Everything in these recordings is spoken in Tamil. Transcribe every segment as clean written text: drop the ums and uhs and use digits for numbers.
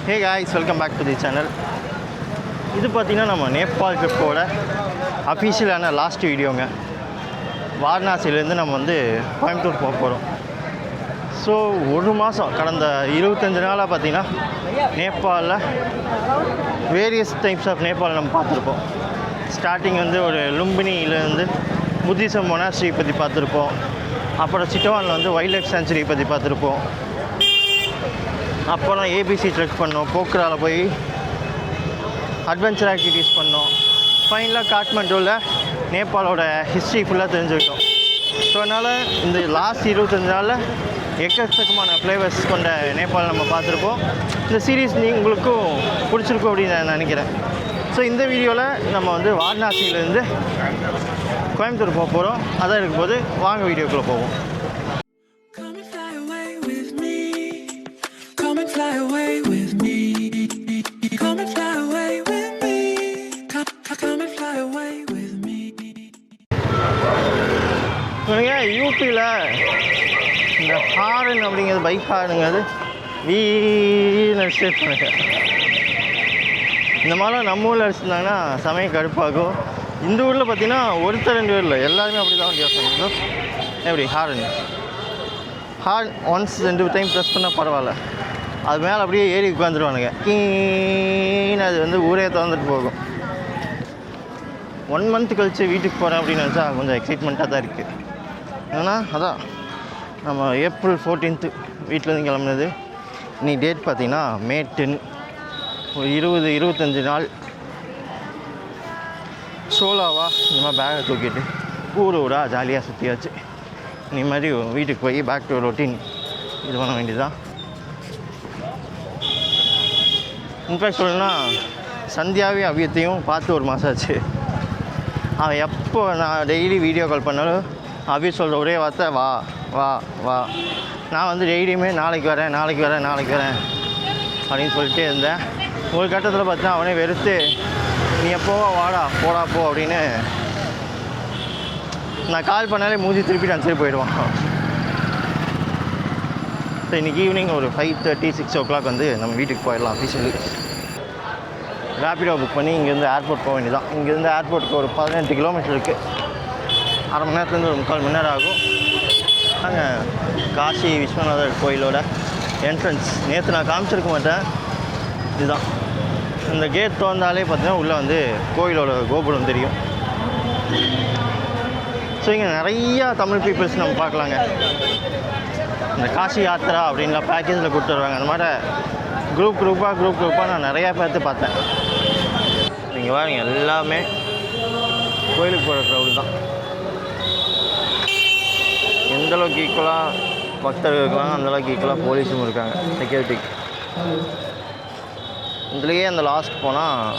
Hey guys, welcome back to the channel. இது பார்த்திங்கன்னா நம்ம நேபாள் ட்ரிப்போட அஃபீஷியலான லாஸ்ட் வீடியோங்க. வாரணாசியிலேருந்து நம்ம கோயம்புத்தூர் போக போகிறோம். ஸோ ஒரு மாதம் கடந்த 25 நாளாக பார்த்திங்கன்னா நேபாளில் வேரியஸ் டைப்ஸ் ஆஃப் நேபாள் நம்ம பார்த்துருப்போம். ஸ்டார்டிங் ஒரு லும்பினியிலேருந்து புத்திசம் மொனாஸ்ட்ரி பற்றி பார்த்துருப்போம். அப்புறம் சிட்டவானில் வைல்ட் லைஃப் சாங்சுரி பற்றி பார்த்துருப்போம். அப்புறம் ஏபிசி ட்ரெக் பண்ணோம். போக்ராவில் போய் அட்வென்ச்சர் ஆக்டிவிட்டீஸ் பண்ணோம். ஃபைனலாக காட்மண்டுவில் நேபாளோட ஹிஸ்ட்ரி ஃபுல்லாக தெரிஞ்சுக்கிட்டோம். ஸோ அதனால் இந்த லாஸ்ட் 25 நாளில் எக்கச்சக்கமான ஃப்ளேவர்ஸ் கொண்ட நேபாள் நம்ம பார்த்துருப்போம். இந்த சீரீஸ் உங்களுக்கும் பிடிச்சிருக்கும் அப்படின்னு நான் நினைக்கிறேன். ஸோ இந்த வீடியோவில் நம்ம வாரணாசியிலேருந்து கோயம்புத்தூர் போக போகிறோம். அதான் இருக்கும்போது வாங்க வீடியோக்குள்ளே போவோம். யூபியில் இந்த ஹாரன் அப்படிங்கிறது பைக் ஹாரனுங்கிறது வீணு ஸ்டேட் பண்ணுங்க. இந்த மாதிரிலாம் நம்ம ஊரில் அடிச்சிருந்தாங்கன்னா சமயம் கடுப்பாகும். இந்த ஊரில் பார்த்தீங்கன்னா ஒருத்தர் 2 பேர் இல்லை, எல்லாருமே அப்படி தான் யோசனை. எப்படி ஹார்ன் ஒன்ஸ் 2 டைம் ப்ரெஸ் பண்ணால் பரவாயில்ல, அது மேலே அப்படியே ஏறி உட்காந்துருவானுங்க. கீன்னு அது ஊரே திறந்துட்டு போகும். 1 மந்த் கழித்து வீட்டுக்கு போகிறேன் அப்படின்னு நினச்சா கொஞ்சம் எக்ஸைட்மெண்ட்டாக தான் இருக்குது. ஏன்னா அதான் நம்ம April 14th வீட்டிலேருந்து கிளம்புனது. இன்னைக்கு டேட் பார்த்திங்கன்னா May 10. ஒரு 20-25 நாள் சோலாவாக இந்த மாதிரி பேகை தூக்கிட்டு ஊராக ஜாலியாக சுற்றியாச்சு. இந்த மாதிரி வீட்டுக்கு போய் பேக் டு ரொட்டீன் இது பண்ண வேண்டியதுதான். இன்ஃபேக்ட் சொல்லணும்னா சந்தியாவே அவியத்தையும் பார்த்து ஒரு மாதம் ஆச்சு. அவன் எப்போ நான் டெய்லி வீடியோ கால் பண்ணாலும் அபி சொல்கிற ஒரே வார்த்தை வா வா வா. நான் டெய்லியுமே நாளைக்கு வரேன் அப்படின்னு சொல்லிட்டே இருந்தேன். ஒரு கட்டத்தில் பார்த்தா அவனே வெறுத்து நீ எப்போவா வாடா போடா போ அப்படின்னு நான் கால் பண்ணாலே மூஞ்சி திருப்பி அனுப்பிச்சிட்டு போயிடுவான். ஸோ இன்றைக்கி ஈவினிங் ஒரு 5:30-6 o'clock நம்ம வீட்டுக்கு போயிடலாம். அஃபீஷியலி ரேப்பிடோ புக் பண்ணி இங்கேருந்து ஏர்போர்ட் போக வேண்டியதான். இங்கேருந்து ஏர்போர்ட்டுக்கு ஒரு 18 கிலோமீட்டர் இருக்குது. அரை மணி நேரத்துலேருந்து ஒரு 3/4 மணி நேரம் ஆகும். நாங்கள் காசி விஸ்வநாதர் கோயிலோட என்ட்ரன்ஸ் நேற்று நான் காமிச்சிருக்க மாட்டேன். இதுதான் இந்த கேட் திறந்தாலே பார்த்தீங்கன்னா உள்ளே கோயிலோட கோபுரம் தெரியும். ஸோ இங்கே நிறையா தமிழ் பீப்புள்ஸ் நம்ம பார்க்கலாங்க. இந்த காசி யாத்திரா அப்படின்லாம் பேக்கேஜில் கொடுத்து வருவாங்க. அந்த மாதிரி குரூப்பாக நான் நிறையா பேர்த்து பார்த்தேன். நீங்கள் பாருங்க, எல்லாமே கோயிலுக்கு போகிற க்ரௌடு தான். எந்தளவுக்கு ஈக்குவலாக பக்தர்கள் இருக்காங்க, அந்தளவுக்கு ஈக்குவலாக போலீஸும் இருக்காங்க, செக்யூரிட்டிக்கு. இதுலேயே அந்த லாஸ்ட் போனால்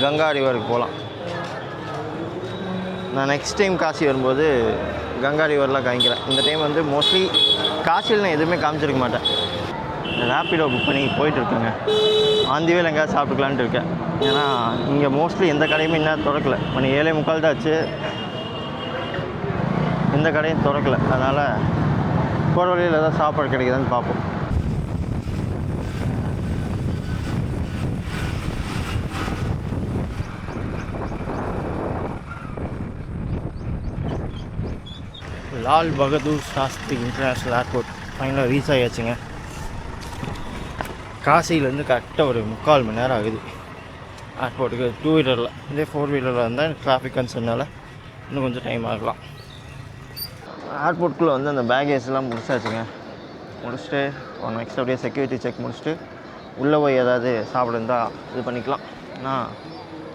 கங்கா ரிவருக்கு போகலாம். நான் நெக்ஸ்ட் டைம் காசி வரும்போது கங்கா ரிவர்லாம் காமிக்கிறேன். இந்த டைம் மோஸ்ட்லி காசியில் நான் எதுவுமே காமிச்சிருக்க மாட்டேன். ரேப்பிடோ புக் பண்ணி போயிட்டுருக்கேங்க. ஆந்திவேல் எங்கேயாவது சாப்பிட்டுக்கலான்ட்டு இருக்கேன். ஏன்னா இங்கே மோஸ்ட்லி எந்த கடையுமே இன்னும் திறக்கலை. மணி 7:45 தான் ஆச்சு, எந்த கடையும் திறக்கலை. அதனால் போகிற வழியில் ஏதாவது சாப்பாடு கிடைக்குதான்னு பார்ப்போம். லால் பகதூர் சாஸ்திரி இன்டர்நேஷ்னல் ஏர்போர்ட் ஃபைனலாக ரீச் ஆகியாச்சுங்க. காசியிலேருந்து கரெக்டாக ஒரு 3/4 மணி நேரம் ஆகுது ஏர்போர்ட்டுக்கு. 2 வீலரில், இதே 4 வீலரில் இருந்தால் டிராஃபிக் கன்சர்னால இன்னும் கொஞ்சம் டைம் ஆகலாம். ஏர்போர்ட்டுக்குள்ளே அந்த பேகேஜ்லாம் முடிச்சாச்சுங்க. முடிச்சுட்டு ஒரு நெக்ஸ்ட் அப்படியே செக்யூரிட்டி செக் முடிச்சுட்டு உள்ளே போய் ஏதாவது சாப்பிட இருந்தால் இது பண்ணிக்கலாம். ஆனால்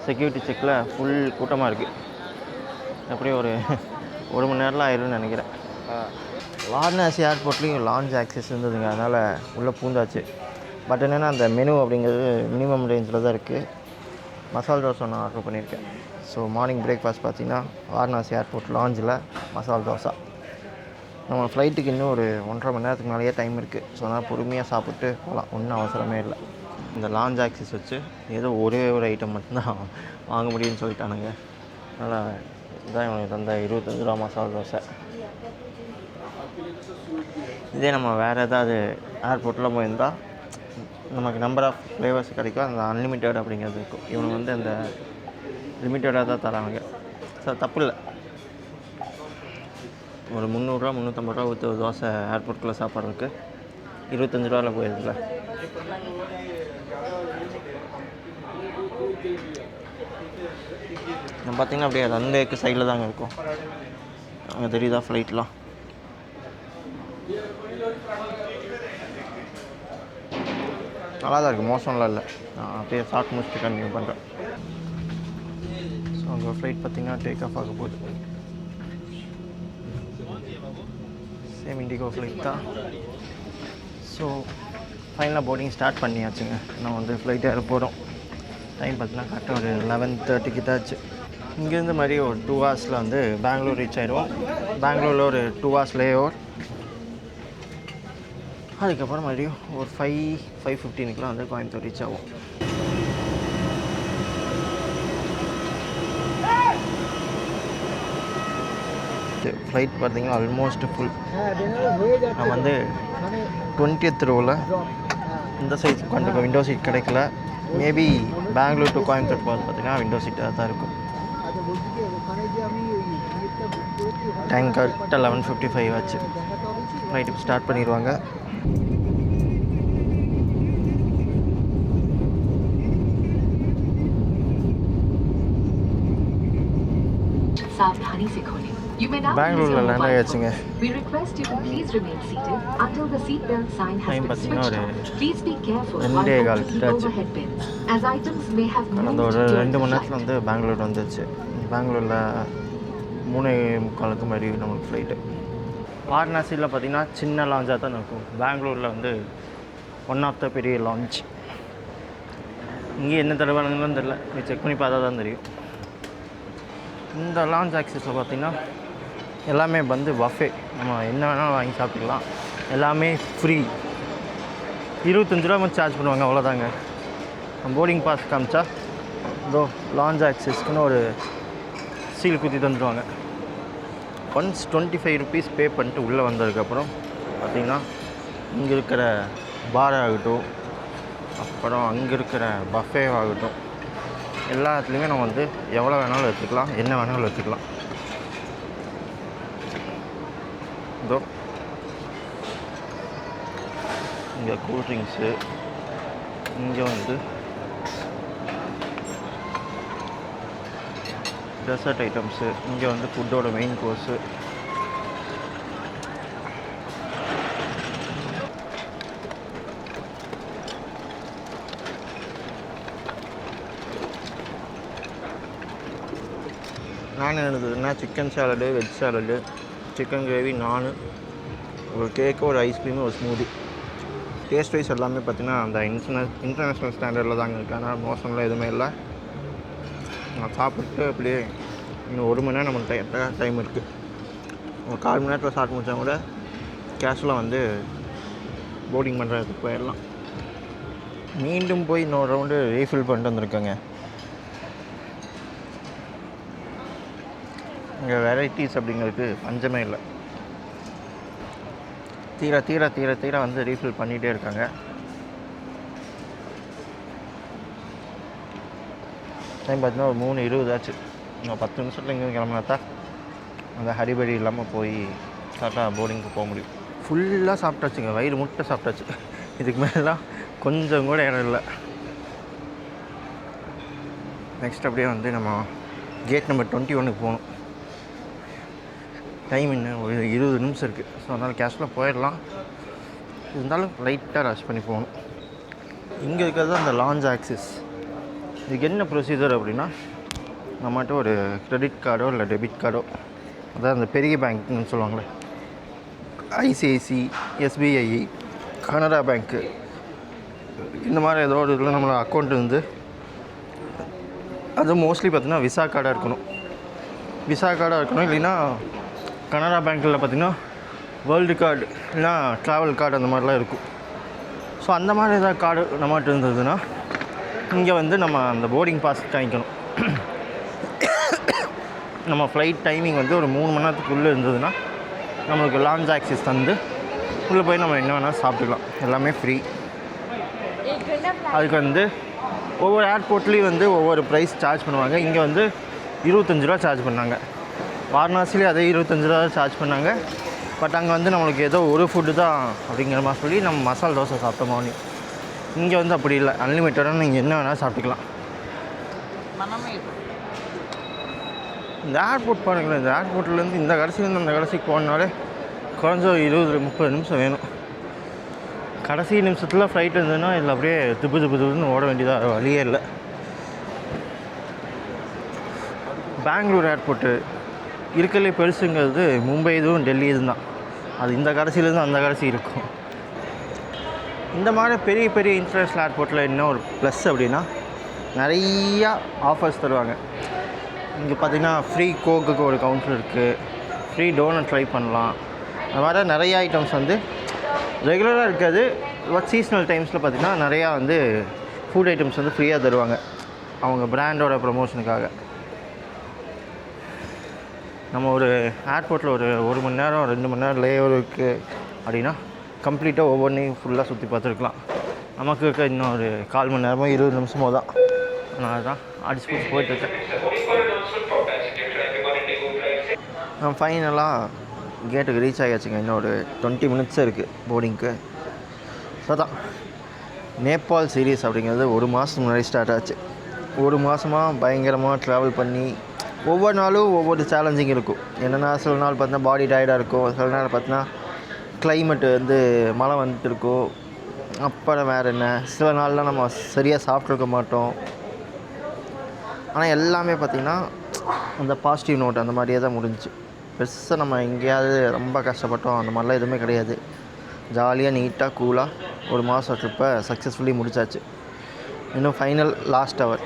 செக்யூரிட்டி செக்கில் ஃபுல் கூட்டமாக இருக்குது. எப்படியும் ஒரு மணி நேரம்லாம் ஆயிரும்னு நினைக்கிறேன். வாரணாசி ஏர்போர்ட்லேயும் லான்ச் ஆக்சஸ் இருந்ததுங்க, அதனால் உள்ளே பூந்தாச்சு. பட் என்னென்னா அந்த மெனு அப்படிங்கிறது மினிமம் ரேஞ்சில் தான் இருக்குது. மசால் தோசை நான் ஆர்டர் பண்ணியிருக்கேன். ஸோ மார்னிங் பிரேக்ஃபாஸ்ட் பார்த்திங்கன்னா வாரணாசி ஏர்போர்ட் லான்ச்சில் மசால் தோசை. நம்ம ஃப்ளைட்டுக்கு இன்னும் ஒரு 1.5 மணி நேரத்துக்கு மேலேயே டைம் இருக்குது. ஸோ அதனால் பொறுமையாக சாப்பிட்டு போகலாம், ஒன்றும் அவசரமே இல்லை. இந்த லான்ச் ஆக்சஸ் வச்சு ஏதோ ஒரே ஒரு ஐட்டம் மட்டும்தான் வாங்க முடியும்னு சொல்லிட்டானுங்க. அதனால் இதுதான் இவனுக்கு தந்த 25 ரூபா மசால் தோசை. இதே நம்ம வேறு ஏதாவது ஏர்போர்ட்டில் போயிருந்தால் நமக்கு நம்பர் ஆஃப் ஃப்ளேவர்ஸ் கிடைக்கும். அந்த அன்லிமிட்டட் அப்படிங்கிறது இருக்கும். இவங்க வந்து அந்த லிமிட்டடாக தான் தராங்க. சார் தப்பு இல்லை. ஒரு 300 350 ரூபா ஊற்றி ஒரு தோசை ஏர்போர்ட்குள்ளே சாப்பிட்றதுக்கு 25 ரூபாவில் போயிருக்குல்ல. நம்ம பார்த்திங்கன்னா அப்படியே ரன்வேக்கு சைடில் தாங்க இருக்கும். அங்கே தெரியுதா ஃப்ளைட்லாம். நல்லா தான் இருக்குது, மோசம்லாம் இல்லை. நான் அப்படியே சாப்பிட்டு முடிச்சுட்டு கண்டினியூ பண்ணுறேன். ஸோ அங்கே ஃப்ளைட் பார்த்திங்கன்னா டேக் ஆஃப் ஆக போகுது. சேம் இண்டிகோ ஃப்ளைட் தான். ஸோ ஃபைனலாக போர்டிங் ஸ்டார்ட் பண்ணியாச்சுங்க. நான் வந்து ஃப்ளைட் ஏற போகிறோம். டைம் பார்த்திங்கன்னா கரெக்டாக ஒரு 11:30 தாச்சு. இங்கேருந்து மாதிரி ஒரு 2 ஹவர்ஸில் வந்து பெங்களூர் ரீச் ஆகிடுவோம். பெங்களூரில் ஒரு 2 ஹவர்ஸ் லே ஓவர். அதுக்கப்புறம் மறுபடியும் ஒரு 5:15 வந்து கோயம்புத்தூர் ரீச் ஆகும். ஃப்ளைட் பார்த்திங்கன்னா ஆல்மோஸ்ட் ஃபுல். நான் வந்து 20th ரோவில் இந்த சைட் கொஞ்சம் விண்டோ சீட் கிடைக்கல. மேபி பெங்களூர் டு கோயம்புத்தூர் போகிறது பார்த்திங்கன்னா விண்டோ சீட்டாக தான் இருக்கும். டைம் கரெக்டாக 11:55 ஆச்சு. ஃப்ளைட்டு ஸ்டார்ட் பண்ணிடுவாங்க. பெங்களூரில் லேண்ட் ஆகிடுச்சுங்க. டைம் பார்த்தீங்கன்னா ஒரு 2:15 கிட்ட ஆச்சு. அந்த ஒரு 2 மணி நேரத்தில் வந்து பெங்களூர் வந்துடுச்சு. பெங்களூரில் 3:45 மாதிரி நம்மளுக்கு ஃப்ளைட்டு. வாரணாசியில் பார்த்திங்கன்னா சின்ன லாஞ்சாக தான் இருக்கும். பெங்களூரில் வந்து ஒன் ஆஃப் த பெரிய லான்ச். இங்கே என்ன தடவைன்னு தெரியல, செக் பண்ணி பார்த்தா தான் தெரியும். இந்த லான்ச் ஆக்சஸில் பார்த்திங்கன்னா எல்லாமே வந்து பஃபே, நம்ம என்ன வேணாலும் வாங்கி சாப்பிட்டுக்கலாம். எல்லாமே ஃப்ரீ. 25 ரூபா மட்டும் சார்ஜ் பண்ணுவாங்க, அவ்வளோதாங்க. போர்டிங் பாஸ் காமிச்சா இதோ லான்ச் ஆக்சஸ்க்குன்னு ஒரு சீல் குத்தி தந்துடுவாங்க. ஒன்ஸ் 25 ருபீஸ் பே பண்ணிட்டு உள்ளே வந்ததுக்கப்புறம் பார்த்திங்கன்னா இங்கே இருக்கிற பார் ஆகட்டும், அப்புறம் அங்கே இருக்கிற பஃபே ஆகட்டும், எல்லாத்துலேயுமே நம்ம வந்து எவ்வளோ வேணாலும் எடுத்துக்கலாம், என்ன வேணாலும் எடுத்துக்கலாம். இதோ இங்கே கூல்ட்ரிங்க்ஸு, இங்கே வந்து டெசர்ட் ஐட்டம்ஸு, இங்கே வந்து ஃபுட்டோட மெயின் கோர்ஸு. நான் எழுதுதுன்னா chicken salad, veg salad, chicken gravy, naan, ஒரு கேக்கு, ஒரு ஐஸ்கிரீமு, ஒரு ஸ்மூதி. டேஸ்ட் வைஸ் எல்லாமே பார்த்திங்கன்னா அந்த இன்டர்நேஷ்னல் ஸ்டாண்டர்டில் தாங்க இருக்குது. அதனால் மோசம்லாம் எதுவுமே இல்லை. நான் சாப்பிட்டு அப்படியே இன்னும் 1 மணி நேரம் நமக்கு டைம் இருக்குது. ஒரு 1/4 மணி நேரத்தில் சாப்பிட்டு முடித்தா கூட கேஷுவலாக வந்து போர்டிங் பண்ணுறதுக்கு போயிடலாம். மீண்டும் போய் இன்னொரு ரவுண்டு ரீஃபில் பண்ணிட்டு வந்திருக்கேங்க. இங்கே வெரைட்டிஸ் அப்படிங்கிறதுக்கு பஞ்சமே இல்லை. தீர தீர தீர தீர வந்து ரீஃபில் பண்ணிகிட்டே இருக்காங்க. டைம் பார்த்தீங்கன்னா ஒரு 3:20 ஆச்சு. இன்னும் 10 நிமிஷத்தில் இங்கேருந்து கிளம்புனாத்தான் அந்த ஹரிபரி இல்லாமல் போய் கரெக்டாக போர்டிங்க்கு போக முடியும். ஃபுல்லாக சாப்பிட்டாச்சுங்க, வயிறு முட்டை சாப்பிட்டாச்சு. இதுக்கு மேலாம் கொஞ்சம் கூட இடம் இல்லை. நெக்ஸ்ட் அப்படியே வந்து நம்ம கேட் நம்பர் 21க்கு போகணும். டைம் இன்னும் ஒரு 20 நிமிஷம் இருக்குது. ஸோ அதனால் கேஷுவலாக போயிடலாம். இருந்தாலும் லைட்டாக ரஷ் பண்ணி போகணும். இங்கே இருக்கிறது அந்த லான்ச் ஆக்சஸ். இதுக்கு என்ன ப்ரொசீஜர் அப்படின்னா, நம்மகிட்ட ஒரு கிரெடிட் கார்டோ இல்லை டெபிட் கார்டோ, அதாவது அந்த பெரிய பேங்க்னு சொல்லுவாங்களே, ஐசிஐசி, எஸ்பிஐ, கனரா பேங்க்கு, இந்த மாதிரி ஏதோ ஒரு இதில் நம்மளோட அக்கௌண்ட் இருந்து, அது மோஸ்ட்லி பார்த்திங்கன்னா விசா கார்டாக இருக்கணும். விசா கார்டாக இருக்கணும். இல்லைன்னா கனரா பேங்க்கில் பார்த்திங்கன்னா வேர்ல்டு கார்டு இல்லைனா ட்ராவல் கார்டு அந்த மாதிரிலாம் இருக்கும். ஸோ அந்த மாதிரி ஏதாவது கார்டு நம்மகிட்ட இருந்ததுன்னா இங்கே வந்து நம்ம அந்த போர்டிங் பாஸ் வாங்கிக்கணும். நம்ம ஃப்ளைட் டைமிங் வந்து ஒரு 3 மணி நேரத்துக்குள்ளே இருந்ததுன்னா நம்மளுக்கு லான்ச் ஆக்சஸ் தந்து உள்ளே போய் நம்ம என்ன வேணாலும் சாப்பிட்டுக்கலாம். எல்லாமே ஃப்ரீ. அதுக்கு வந்து ஒவ்வொரு ஏர்போர்ட்லேயும் வந்து ஒவ்வொரு ப்ரைஸ் சார்ஜ் பண்ணுவாங்க. இங்கே வந்து 25 ரூபா சார்ஜ் பண்ணாங்க. வாரணாசிலேயே அதே 25 ரூபா சார்ஜ் பண்ணாங்க. பட் அங்கே வந்து நம்மளுக்கு ஏதோ ஒரு ஃபுட்டு தான் அப்படிங்கிற மாதிரி சொல்லி நம்ம மசால் தோசை சாப்பிட்டோம் மார்னிங். இங்கே வந்து அப்படி இல்லை, அன்லிமிட்டடாக நீங்கள் என்ன வேணாலும் சாப்பிட்டுக்கலாம். இந்த ஏர்போர்ட் பாருங்களேன், இந்த ஏர்போர்ட்லேருந்து இந்த கடைசிலேருந்து அந்த கடைசிக்கு போனாலே குறைஞ்ச 20-30 நிமிஷம் வேணும். கடைசி நிமிஷத்தில் ஃப்ளைட் இருந்ததுன்னா இதில் அப்படியே துப்புன்னு ஓட வேண்டியதாக வழியே இல்லை. பெங்களூர் ஏர்போர்ட்டு இருக்கலே பெருசுங்கிறது மும்பை இதுவும் டெல்லி இதுவும் தான். அது இந்த கடைசியிலேருந்து அந்த கடைசி இருக்கும். இந்த மாதிரி பெரிய பெரிய இன்டர்நேஷ்னல் ஏர்போர்ட்டில் என்ன ஒரு ப்ளஸ் அப்படின்னா நிறையா ஆஃபர்ஸ் தருவாங்க. இங்கே பார்த்திங்கன்னா ஃப்ரீ கோக்குக்கு ஒரு கவுண்டர் இருக்குது, ஃப்ரீ டோனட் ட்ரை பண்ணலாம். அது மாதிரி நிறையா ஐட்டம்ஸ் வந்து ரெகுலராக இருக்காது. பட் சீஸ்னல் டைம்ஸில் பார்த்திங்கன்னா நிறையா வந்து ஃபுட் ஐட்டம்ஸ் வந்து ஃப்ரீயாக தருவாங்க அவங்க பிராண்டோட ப்ரமோஷனுக்காக. நம்ம ஒரு ஏர்போர்ட்டில் ஒரு மணி நேரம் 2 மணி நேரம் லேஓவர் இருக்குது அப்படின்னா கம்ப்ளீட்டாக ஒவ்வொன்றையும் ஃபுல்லாக சுற்றி பார்த்துருக்கலாம். நமக்கு இருக்க இன்னும் ஒரு 1/4 மணி நேரமோ 20 நிமிஷமோ தான். அதனால தான் அடிச்சு போயிட்டுருக்கேன். நான் ஃபைனலாக கேட்டுக்கு ரீச் ஆகியாச்சுங்க. இன்னும் ஒரு 20 மினிட்ஸ் இருக்குது போர்டிங்க்கு. ஸோ தான் நேபாள் சீரீஸ் அப்படிங்கிறது 1 மாதத்துக்கு முன்னாடி ஸ்டார்ட் ஆச்சு. 1 மாதமாக பயங்கரமாக ட்ராவல் பண்ணி ஒவ்வொரு நாளும் ஒவ்வொரு சேலஞ்சிங் இருக்கும். என்னென்னா சில நாள் பார்த்தீங்கன்னா பாடி டயர்டாக இருக்கும், சில நாள் பார்த்தீங்கன்னா கிளைமேட்டு வந்து மழை வந்துட்டு இருக்கும். அப்புறம் வேறு என்ன, சில நாள்லாம் நம்ம சரியாக சாப்பிட்ருக்க மாட்டோம். ஆனால் எல்லாமே பார்த்திங்கன்னா அந்த பாசிட்டிவ் நோட் அந்த மாதிரியே தான் முடிஞ்சிச்சு. பெருசாக நம்ம எங்கேயாவது ரொம்ப கஷ்டப்பட்டோம் அந்த மாதிரிலாம் எதுவுமே கிடையாது. ஜாலியாக நீட்டாக கூலாக 1 மாதம் ட்ரிப்பை சக்ஸஸ்ஃபுல்லி முடிச்சாச்சு. இன்னும் ஃபைனல் லாஸ்ட் ஹவர்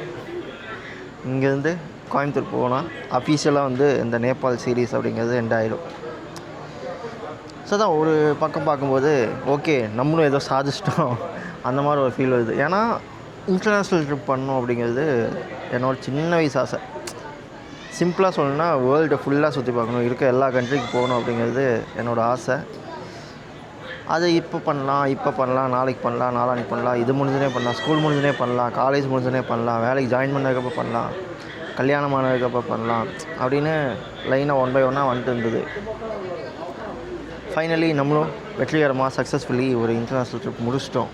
இங்கேருந்து கோயம்புத்தூர் போனால் அஃபீஷியலாக வந்து இந்த நேபாள் சீரீஸ் அப்படிங்கிறது எண்ட் ஆகிடும். ஸோ தான் ஒரு பக்கம் பார்க்கும்போது ஓகே நம்மளும் ஏதோ சாதிச்சிட்டோம் அந்த மாதிரி ஒரு ஃபீல் வருது. ஏன்னா இன்டர்நேஷ்னல் ட்ரிப் பண்ணணும் அப்படிங்கிறது என்னோடய சின்ன வயசு ஆசை. சிம்பிளாக சொல்லணுன்னா வேர்ல்டு ஃபுல்லாக சுற்றி பார்க்கணும், இருக்க எல்லா கண்ட்ரிக்கு போகணும் அப்படிங்கிறது என்னோடய ஆசை. அது இப்போ பண்ணலாம், நாளைக்கு பண்ணலாம், நாளான்னைக்கு பண்ணலாம், இது முடிஞ்சனே பண்ணலாம், ஸ்கூல் முடிஞ்சனே பண்ணலாம், காலேஜ் முடிஞ்சனே பண்ணலாம், வேலைக்கு ஜாயின் பண்ணதுக்கப்புறம் பண்ணலாம், கல்யாணம் ஆனதுக்கப்புறம் பண்ணலாம் அப்படின்னு லைனாக 1 by 1 வந்துட்டு இருந்தது. ஃபைனலி நம்மளும் வெற்றிகரமாக சக்ஸஸ்ஃபுல்லி ஒரு இன்டர்நேஷ்னல் ட்ரிப் முடிச்சிட்டோம்.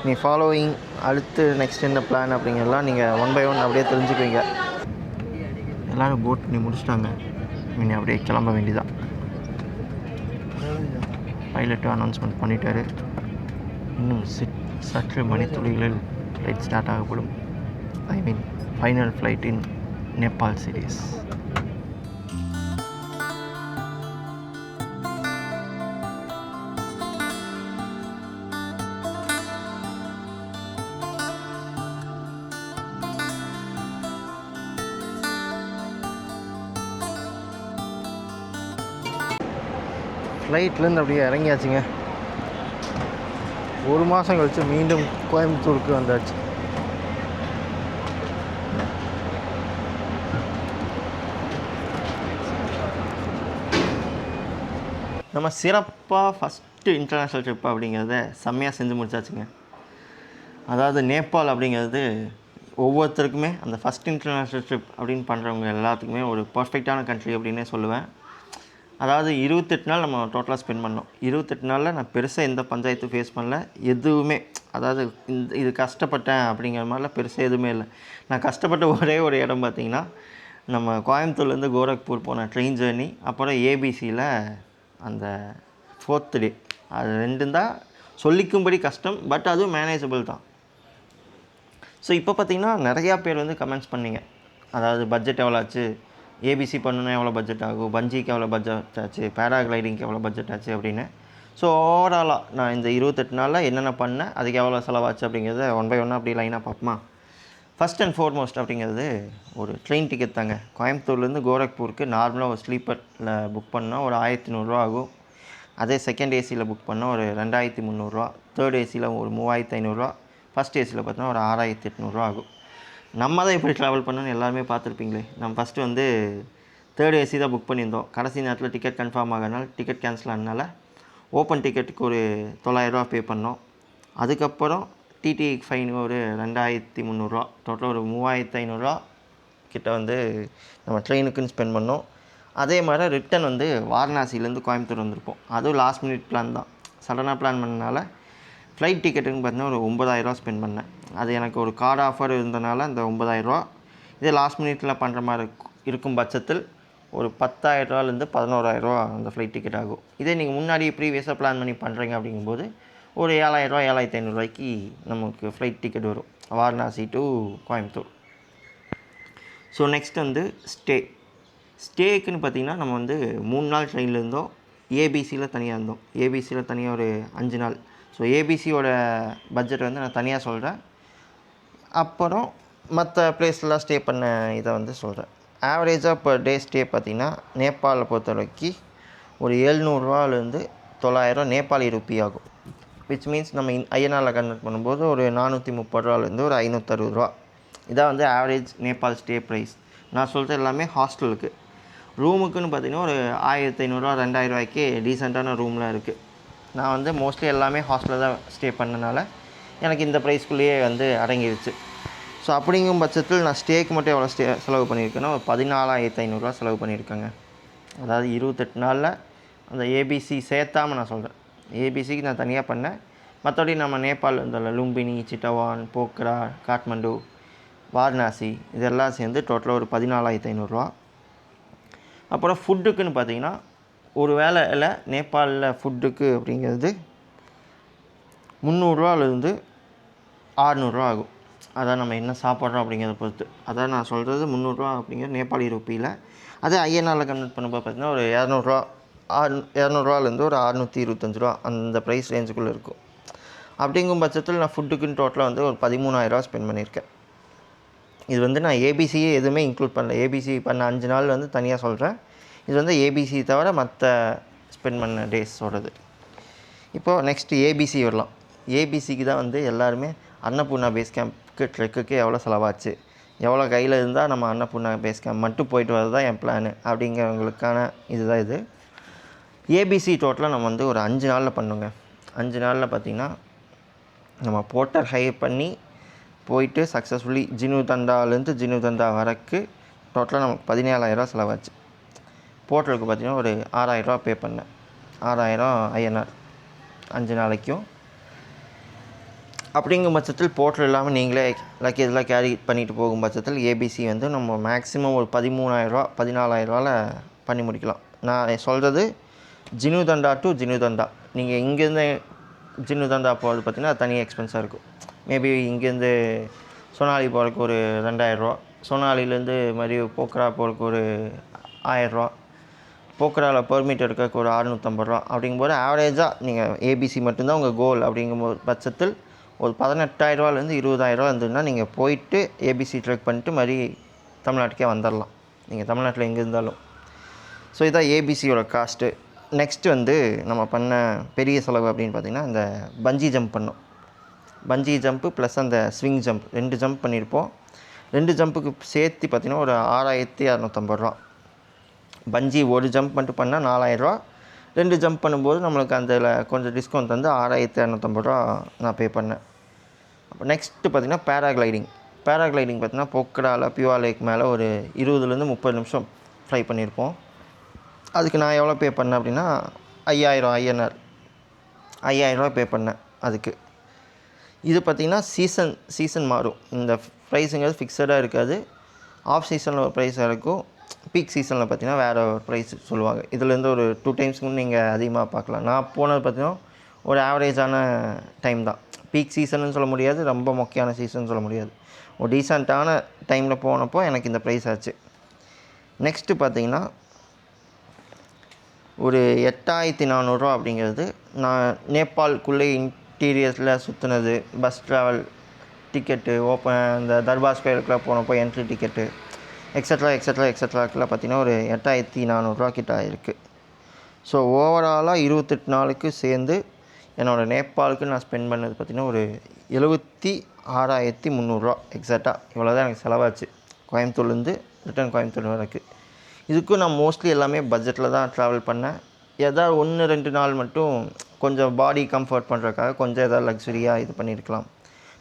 நீ ஃபாலோவிங் அடுத்து நெக்ஸ்ட் என்ன பிளான் அப்படிங்கிறதெல்லாம் நீங்கள் 1 by 1 அப்படியே தெரிஞ்சுக்குவீங்க. எல்லோரும் போட் பண்ணி முடிச்சிட்டாங்க. நீ அப்படியே கிளம்ப வேண்டியதான். பைலட்டும் அனௌன்ஸ்மெண்ட் பண்ணிட்டாரு. இன்னும் சற்று மணித்துளிகளில் ஃப்ளைட் ஸ்டார்ட் ஆகப்படும். ஃபைனல் ஃப்ளைட் இன் நேபாள் சீரீஸ். ஃப்ளைட்லேருந்து அப்படியே இறங்கியாச்சுங்க. 1 மாதம் கழித்து மீண்டும் கோயம்புத்தூருக்கு வந்தாச்சு. நம்ம சிறப்பாக ஃபஸ்ட்டு இன்டர்நேஷ்னல் ட்ரிப் அப்படிங்கிறத செம்மையாக செஞ்சு முடிச்சாச்சுங்க. அதாவது நேபாள் அப்படிங்கிறது ஒவ்வொருத்தருக்குமே அந்த ஃபஸ்ட் இன்டர்நேஷ்னல் ட்ரிப் அப்படின்னு பண்ணுறவங்க எல்லாத்துக்குமே ஒரு பர்ஃபெக்டான கண்ட்ரி அப்படின்னே சொல்லுவேன். அதாவது 28 நாள் நம்ம டோட்டலாக ஸ்பெண்ட் பண்ணோம். 28 நாளில் நான் பெருசாக எந்த பஞ்சாயத்தும் ஃபேஸ் பண்ணல. எதுவுமே அதாவது இது கஷ்டப்பட்டேன் அப்படிங்கிற மாதிரிலாம் பெருசாக எதுவுமே இல்லை. நான் கஷ்டப்பட்ட ஒரே ஒரு இடம் பார்த்திங்கன்னா நம்ம கோயம்புத்தூர்லேருந்து கோரக்பூர் போன ட்ரெயின் ஜேர்னி, அப்புறம் ஏபிசியில் அந்த 4th டே. அது 2 தான் சொல்லிக்கும்படி கஷ்டம், பட் அதுவும் மேனேஜபிள் தான். ஸோ இப்போ பார்த்திங்கன்னா நிறையா பேர் வந்து கமெண்ட்ஸ் பண்ணிங்க, அதாவது பட்ஜெட் எவ்வளோ ஆச்சு, ஏபிசி பண்ணணுன்னா எவ்வளோ பட்ஜெட் ஆகும், பஞ்சிக்கு எவ்வளோ பட்ஜெட் ஆச்சு, பேராகிளைடிங்க்கு எவ்வளோ பட்ஜெட் ஆச்சு அப்படின்னு. ஸோ ஓவராலாக நான் இந்த 28 நாளில் என்னென்ன பண்ணேன், அதுக்கு எவ்வளோ செலவாச்சு அப்படிங்கிறத 1 by 1 அப்படி லைனாக பார்ப்போமா. ஃபஸ்ட் அண்ட் ஃபோர்மோஸ்ட் அப்படிங்கிறது ஒரு ட்ரெயின் டிக்கெட் தாங்க. கோயம்புத்தூர்லேருந்து கோரக்பூருக்கு நார்மலாக ஒரு ஸ்லீப்பரில் புக் பண்ணால் ஒரு 1100 ரூபா ஆகும். அதே செகண்ட் ஏசியில் புக் பண்ணால் ஒரு 2300 ரூபா, தேர்ட் ஏசியில் ஒரு 3500 ரூபா, ஃபஸ்ட் ஏசியில் பார்த்தோன்னா ஒரு 6800 ரூபா ஆகும். நம்ம தான் எப்படி ட்ராவல் பண்ணணும்னு எல்லாருமே பார்த்துருப்பீங்களே. நம்ம ஃபஸ்ட்டு வந்து தேர்ட் ஏசி தான் புக் பண்ணியிருந்தோம். கடைசி நேரத்தில் டிக்கெட் கன்ஃபார்ம் ஆகிறதுனால டிக்கெட் கேன்சல் ஆனதுனால ஓப்பன் டிக்கெட்டுக்கு ஒரு 900 ரூபா பே பண்ணோம். அதுக்கப்புறம் டிடி ஃபைன் ஒரு 2300 டோட்டலாக ஒரு 3500 கிட்ட வந்து நம்ம ட்ரெயினுக்குன்னு ஸ்பெண்ட் பண்ணோம். அதே மாதிரி ரிட்டன் வந்து வாரணாசிலேருந்து கோயம்புத்தூர் வந்திருப்போம். அதுவும் லாஸ்ட் மினிட் பிளான் தான். சடனாக பிளான் பண்ணனால ஃப்ளைட் டிக்கெட்டுன்னு பார்த்தீங்கன்னா ஒரு 9000 ஸ்பெண்ட் பண்ணேன். அது எனக்கு ஒரு கார்டு ஆஃபர் இருந்தனால அந்த 9000. இதே லாஸ்ட் மினிட்டில் பண்ணுற மாதிரி இருக்கும் பட்சத்தில் ஒரு 10,000லேருந்து 11,000 அந்த ஃப்ளைட் டிக்கெட் ஆகும். இதே நீங்கள் முன்னாடி ப்ரீவியஸாக பிளான் பண்ணி பண்ணுறீங்க அப்படிங்கும்போது ஒரு 7,000 7,500 நமக்கு ஃப்ளைட் டிக்கெட் வரும் Varanasi to Coimbatore. So next வந்து ஸ்டேக்குன்னு பார்த்திங்கன்னா நம்ம வந்து 3 நாள் ட்ரெயினில் இருந்தோம். ஏபிசியில் தனியாக இருந்தோம். ஏபிசியில் தனியாக ஒரு 5 நாள். ஸோ ஏபிசியோட பட்ஜெட் வந்து நான் தனியாக சொல்கிறேன். அப்புறம் மற்ற பிளேஸ்லாம் ஸ்டே பண்ண இதை வந்து சொல்கிறேன். ஆவரேஜாக பர் டே ஸ்டே பார்த்திங்கன்னா நேபாளை பொறுத்த வரைக்கும் ஒரு 700 900 நேபாளி ரூபி ஆகும். விச் மீன்ஸ் நம்ம ஐஎன்ஆரில் கன்வெர்ட் பண்ணும்போது ஒரு 430 ஒரு 560 இதான் வந்து ஆவரேஜ் நேபாள் ஸ்டே ப்ரைஸ். நான் சொல்கிறது எல்லாமே ஹாஸ்டலுக்கு. ரூமுக்குன்னு பார்த்திங்கன்னா ஒரு 1500 2000 டீசெண்டான ரூம்லாம் இருக்குது. நான் வந்து மோஸ்ட்லி எல்லாமே ஹாஸ்டலில் தான் ஸ்டே பண்ணனால எனக்கு இந்த ப்ரைஸ்க்குள்ளேயே வந்து அடங்கிடுச்சு. ஸோ அப்படிங்கும் பட்சத்தில் நான் ஸ்டேக்கு மட்டும் எவ்வளோ செலவு பண்ணியிருக்கேன்னா ஒரு 14,500 செலவு பண்ணியிருக்கேங்க. அதாவது 28 நாளில் அந்த ஏபிசி சேர்த்தாமல் நான் சொல்கிறேன். ஏபிசிக்கு நான் தனியாக பண்ணேன். மற்றபடி நம்ம நேபாள் இந்த லும்பினி, சிட்டவான், போக்ரா, காட்மண்டு, வாரணாசி இதெல்லாம் சேர்ந்து டோட்டலாக ஒரு 14,500. அப்புறம் ஃபுட்டுக்குன்னு பார்த்திங்கன்னா ஒரு வேளையில் நேபாளில் ஃபுட்டுக்கு அப்படிங்கிறது 300 600 ஆகும். அதான் நம்ம என்ன சாப்பிட்றோம் அப்படிங்கிறத பொறுத்து. அதான் நான் சொல்கிறது 300 அப்படிங்கிற நேபாளி ரூபியில். அதே ஐஎன்ஆரில் கன்வெர்ட் பண்ணும்போது பார்த்திங்கன்னா ஒரு 200 ஒரு 625 அந்த ப்ரைஸ் ரேஞ்சுக்குள்ளே இருக்கும். அப்படிங்கும் பட்சத்தில் நான் ஃபுட்டுக்குன்னு டோட்டலாக வந்து ஒரு 13,000 ஸ்பெண்ட் பண்ணியிருக்கேன். இது வந்து நான் ஏபிசியே எதுவுமே இன்க்ளூட் பண்ணல. ஏபிசி பண்ண 5 நாள் வந்து தனியாக சொல்கிறேன். இது வந்து ஏபிசி தவிர மற்ற ஸ்பெண்ட் பண்ண டேஸோடது. இப்போது நெக்ஸ்ட்டு ஏபிசி வரலாம். ஏபிசிக்கு தான் வந்து எல்லாருமே அன்னபூர்ணா பேஸ் கேம்ப்க்கு ட்ரெக்குக்கு எவ்வளோ செலவாச்சு, எவ்வளோ கையில் இருந்தால் நம்ம அன்னபூர்ணா பேஸ் கேம்ப் மட்டும் போயிட்டு வரது தான் என் பிளானு அப்படிங்கிறவங்களுக்கான இதுதான் இது. ஏபிசி டோட்டலாக நம்ம வந்து ஒரு 5 நாளில் பண்ணுங்க. 5 நாளில் பார்த்திங்கன்னா நம்ம போர்ட்டர் ஹையர் பண்ணி போயிட்டு சக்ஸஸ்ஃபுல்லி ஜினுதண்டாலேருந்து ஜினுதண்டா வரைக்கும் டோட்டலாக நமக்கு 17,000 செலவாச்சு. போர்ட்டலுக்கு பார்த்திங்கன்னா ஒரு 6,000 பே பண்ணேன். 6,000 ஐஎன்ஆர் 5 நாளைக்கும். அப்படிங்கும் பட்சத்தில் போர்ட்டல் இல்லாமல் நீங்களே லக்கேஜெலாம் கேரி பண்ணிட்டு போகும் பட்சத்தில் ஏபிசி வந்து நம்ம மேக்ஸிமம் ஒரு 13,000 14,000 பண்ணி முடிக்கலாம். நான் சொல்கிறது ஜினுதண்டா டு ஜினுதண்டா. நீங்கள் இங்கேருந்து ஜினுதண்டா போகிறது பார்த்திங்கன்னா அது தனியாக எக்ஸ்பென்ஸாக இருக்கும். மேபி இங்கேருந்து சோனாலி போகிறதுக்கு ஒரு 2,000, சோனாலிலேருந்து மாதிரி போக்ரா போகிறதுக்கு ஒரு 1,000, போக்ராவில் பெர்மிட் எடுக்கிறதுக்கு ஒரு 650 அப்படிங்கும்போது ஆவரேஜாக நீங்கள் ஏபிசி மட்டும்தான் உங்கள் கோல் அப்படிங்கும்போது பட்சத்தில் ஒரு 18,000 20,000 இருந்ததுன்னா நீங்கள் போயிட்டு ஏபிசி ட்ரெக் பண்ணிட்டு மாதிரி தமிழ்நாட்டுக்கே வந்துடலாம், நீங்கள் தமிழ்நாட்டில் எங்கே இருந்தாலும். ஸோ இதான் ஏபிசியோட காஸ்ட்டு. நெக்ஸ்ட்டு வந்து நம்ம பண்ண பெரிய செலவு அப்படின்னு பார்த்திங்கன்னா இந்த பஞ்சி ஜம்ப் பண்ணோம். பஞ்சி ஜம்ப்பு ப்ளஸ் அந்த ஸ்விங் ஜம்ப் 2 ஜம்ப் பண்ணியிருப்போம். 2 ஜம்ப்புக்கு சேர்த்து பார்த்திங்கன்னா ஒரு 6,250. பஞ்சி ஒரு ஜம்ப் மட்டும் பண்ணால் 4,000. 2 ஜம்ப் பண்ணும்போது நம்மளுக்கு அதில் கொஞ்சம் டிஸ்கவுண்ட் வந்து 6,250 நான் பே பண்ணேன். அப்போ நெக்ஸ்ட்டு பார்த்திங்கன்னா பேராக்ளைடிங் பார்த்திங்கன்னா பொக்ராவில் பியூவா லேக் மேலே ஒரு 20-30 நிமிஷம் ஃப்ளை பண்ணியிருப்போம். அதுக்கு நான் எவ்வளோ பே பண்ணேன் அப்படின்னா 5,000 ஐஎன்ஆர் 5,000 பே பண்ணேன் அதுக்கு. இது பார்த்திங்கன்னா சீசன் மாறும். இந்த ப்ரைஸுங்கிறது ஃபிக்ஸடாக இருக்காது. ஆஃப் சீசனில் ஒரு ப்ரைஸாக இருக்கும், பீக் சீசனில் பார்த்திங்கன்னா வேறு ஒரு ப்ரைஸ் சொல்லுவாங்க. இதுலேருந்து ஒரு 2 டைம்ஸ்க்கு நீங்கள் அதிகமாக பார்க்கலாம். நான் போனது பார்த்திங்கன்னா ஒரு ஆவரேஜான டைம் தான். பீக் சீசன்னு சொல்ல முடியாது, ரொம்ப முக்கியமான சீசன் சொல்ல முடியாது. ஒரு டீசெண்டான டைமில் போனப்போ எனக்கு இந்த ப்ரைஸ் ஆச்சு. நெக்ஸ்ட்டு பார்த்திங்கன்னா ஒரு 8,400 அப்படிங்கிறது நான் நேபாளுக்குள்ளே இன்டீரியர்ஸில் சுற்றுனது, பஸ் ட்ராவல் டிக்கெட்டு, இந்த தர்பார் ஸ்கொயருக்குலாம் போனப்போ என்ட்ரி டிக்கெட்டு எக்ஸட்ராக்கெலாம் பார்த்திங்கன்னா ஒரு 8,400 கிட்ட ஆகிருக்கு. ஸோ ஓவராலாக 28 நாளுக்கு சேர்ந்து என்னோடய நேபாளுக்கு நான் ஸ்பெண்ட் பண்ணது பார்த்திங்கன்னா ஒரு 76,300 எக்ஸாக்டாக இவ்வளோ தான் எனக்கு செலவாச்சு கோயம்புத்தூர்லேருந்து ரிட்டன் கோயம்புத்தூர் வரைக்கும். இதுக்கும் நான் மோஸ்ட்லி எல்லாமே பட்ஜெட்டில் தான் ட்ராவல் பண்ணேன். ஏதாவது 1-2 நாள் மட்டும் கொஞ்சம் பாடி கம்ஃபர்ட் பண்ணுறதுக்காக கொஞ்சம் எதாவது லக்ஸுரியாக இது பண்ணியிருக்கலாம்.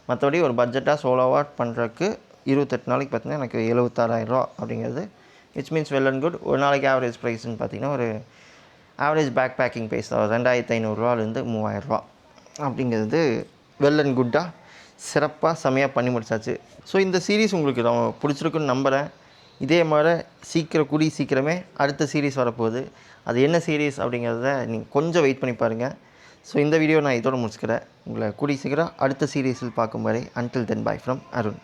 மற்றபடி ஒரு பட்ஜெட்டாக சோலோவாக பண்ணுறதுக்கு 28 நாளைக்கு பார்த்தீங்கன்னா எனக்கு 76,000 அப்படிங்கிறது which means well and good. ஒரு நாளைக்கு ஆவரேஜ் ப்ரைஸ்ன்னு பார்த்தீங்கன்னா ஒரு ஆவரேஜ் பேக் பேக்கிங் ப்ரைஸ் தான் 2,500 3,000 அப்படிங்கிறது வெல் அண்ட் குட்டாக சிறப்பாக செமையாக பண்ணி முடிச்சாச்சு. ஸோ இந்த சீரீஸ் உங்களுக்கு நான் பிடிச்சிருக்குன்னு நம்புகிறேன். இதே மாதிரி கூடிய சீக்கிரமே அடுத்த சீரீஸ் வரப்போகுது. அது என்ன சீரீஸ் அப்படிங்கிறத நீங்கள் கொஞ்சம் வெயிட் பண்ணி பாருங்கள். ஸோ இந்த வீடியோ நான் இதோடு முடிச்சுக்கிறேன். உங்களை கூடிய சீக்கிரம் அடுத்த சீரீஸில் பார்க்கும் வரை until then by from Arun.